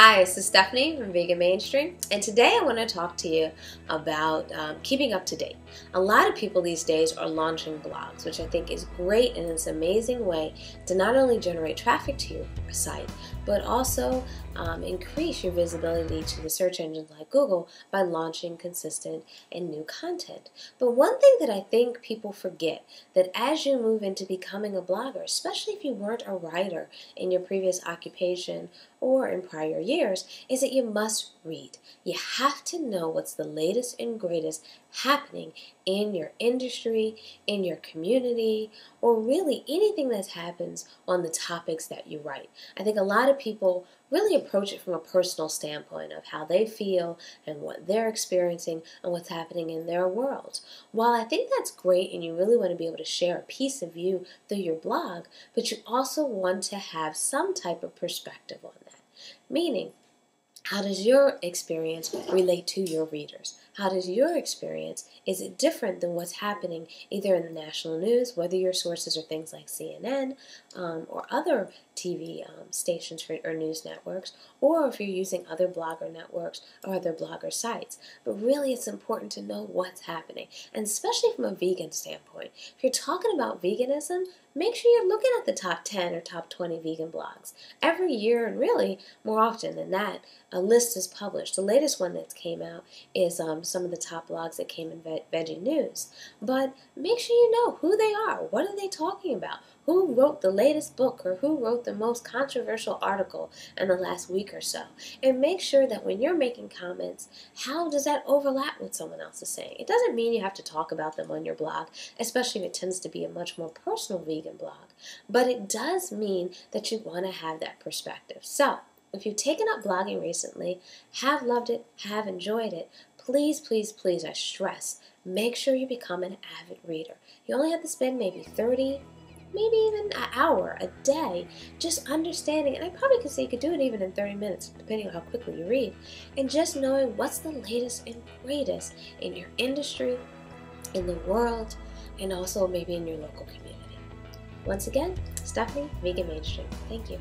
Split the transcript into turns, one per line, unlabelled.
Hi, this is Stephanie from Vegan Mainstream, and today I want to talk to you about keeping up to date. A lot of people these days are launching blogs, which I think is great, and it's an amazing way to not only generate traffic to your site, but also increase your visibility to the search engines like Google by launching consistent and new content. But one thing that I think people forget, that as you move into becoming a blogger, especially if you weren't a writer in your previous occupation or in prior years, is that you must read. You have to know what's the latest and greatest happening in your industry, in your community, or really anything that happens on the topics that you write. I think a lot of people really approach it from a personal standpoint of how they feel and what they're experiencing and what's happening in their world. While I think that's great and you really want to be able to share a piece of you through your blog, but you also want to have some type of perspective on that. Meaning, how does your experience relate to your readers? How does your experience, is it different than what's happening either in the national news, whether your sources are things like CNN or other TV stations or news networks, or if you're using other blogger networks or other blogger sites. But really it's important to know what's happening, and especially from a vegan standpoint. If you're talking about veganism, make sure you're looking at the top 10 or top 20 vegan blogs. Every year, and really more often than that, a list is published. The latest one that came out is some of the top blogs that came in Veggie News. But make sure you know who they are. What are they talking about? Who wrote the latest book, or who wrote the most controversial article in the last week or so? And make sure that when you're making comments, how does that overlap with someone else is saying? It doesn't mean you have to talk about them on your blog, especially if it tends to be a much more personal vegan blog. But it does mean that you want to have that perspective. So, if you've taken up blogging recently, have loved it, have enjoyed it, please, please, please, I stress, make sure you become an avid reader. You only have to spend maybe 30, maybe even an hour a day just understanding, and I probably could say you could do it even in 30 minutes, depending on how quickly you read, and just knowing what's the latest and greatest in your industry, in the world, and also maybe in your local community. Once again, Stephanie, Vegan Mainstream. Thank you.